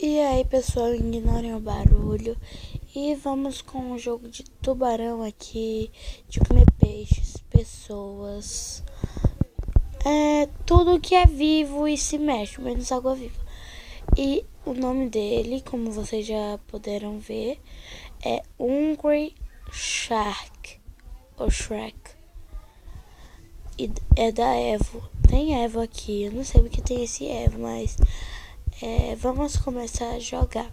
E aí, pessoal, ignorem o barulho e vamos com um jogo de tubarão aqui, de comer peixes, pessoas, tudo que é vivo e se mexe, menos água viva. E o nome dele, como vocês já puderam ver, é Hungry Shark, ou Shrek. E é da Evo. Tem Evo aqui, eu não sei porque tem esse Evo, mas vamos começar a jogar.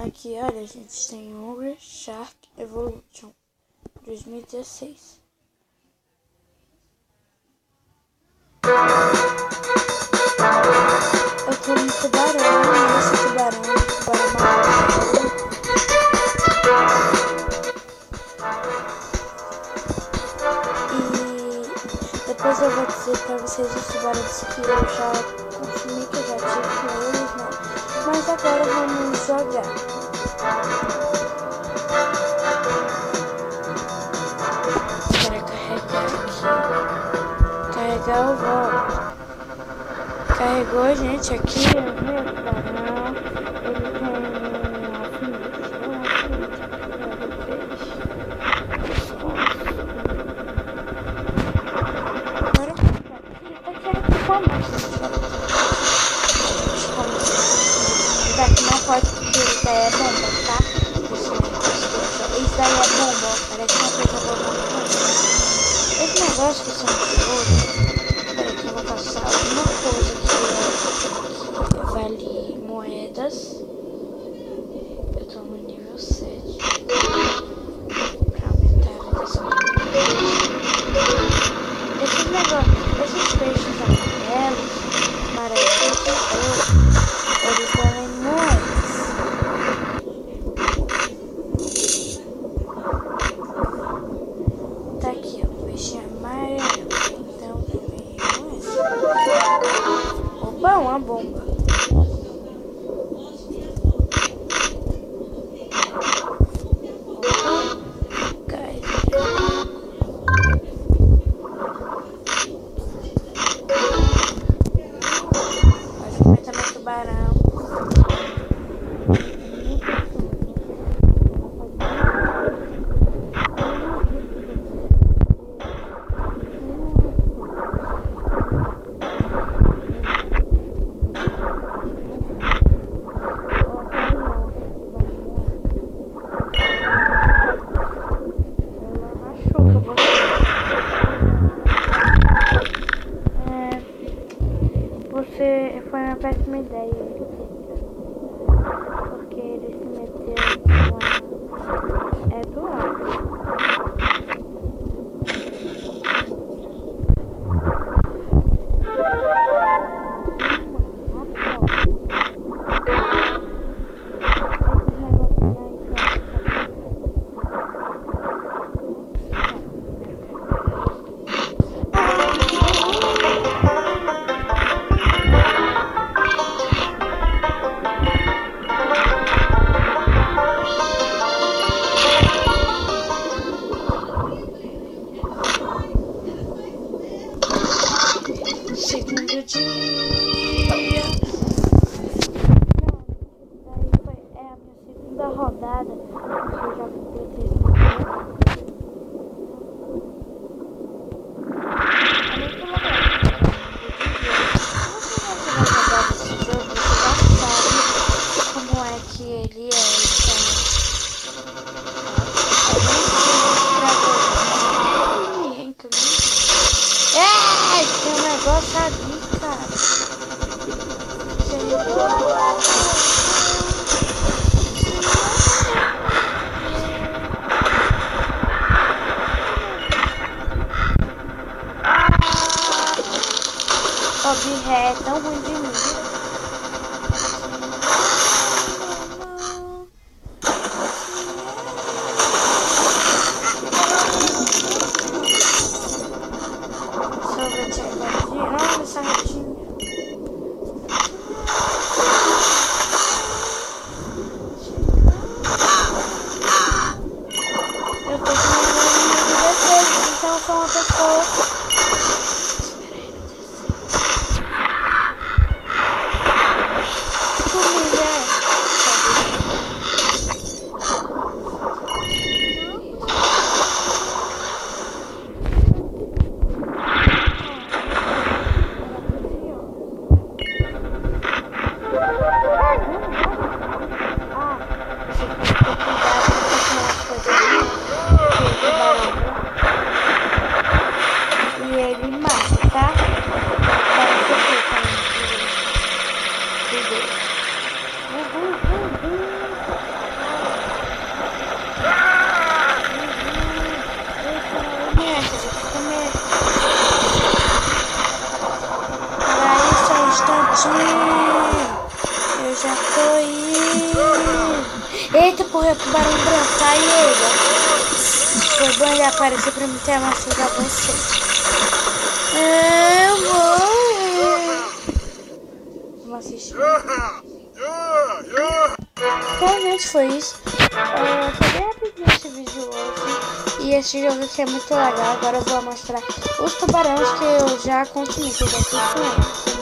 Aqui, olha, gente, tem Hungry Shark Evolution 2016. Eu tô no tubarão, esse tubarão amarelo. E depois eu vou dizer pra vocês os tubarões que eu já consumi, que eu já tive com eles, né? Mas agora vamos jogar. Para carregar aqui. Carregar o volta. Carregou, gente, aqui o meu tubarão. Ele tem não pode porque isso daí é bomba, tá? Isso daí é bomba, parece uma coisa bomba. Esse negócio que são de peraí que eu vou passar alguma coisa que vale moedas. Eu tô no nível 7. Pra aumentar a versão de esses negócios, esses peixes amarelos, eles valem moedas. Tá aqui, ó, o peixinho amarelo. Então, também moedas. Opa, uma bomba. Tubarão. Foi uma péssima ideia, porque ele se meteu do lado. Segundo dia. É a minha segunda rodada. Eu já completei esse jogo. É muito legal. Se você já jogado esse jogo, você já sabe como é que ele é. Tem um negócio ali, cara. O ré é tão ruim de mim. Essa retinha. Eu tô com defesa, então eu sou uma pessoa. Eu já tô indo. Eita, porra, é o tubarão branco. Sai ele. Foi bom ele aparecer pra me ter machucado você. Eu vou. Vamos assistir. Realmente foi isso. Foi bem rapidinho esse vídeo hoje. E esse jogo aqui é muito legal. Agora eu vou mostrar os tubarões que eu já consumi. Que eu já fiz com eles.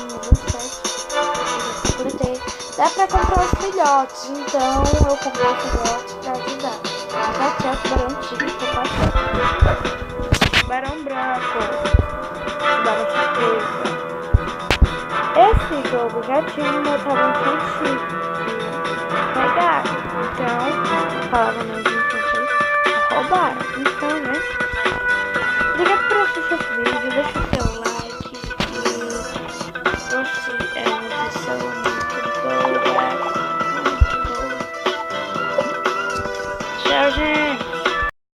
Dá pra comprar os filhotes. Então eu comprei os filhotes pra ajudar. Só que é o tubarão tigre que eu passei. Tubarão branco. Tubarão surpresa. Esse jogo já tinha um meu talento antigo de pegar. Então, falava mais em francês, roubar. Então, né?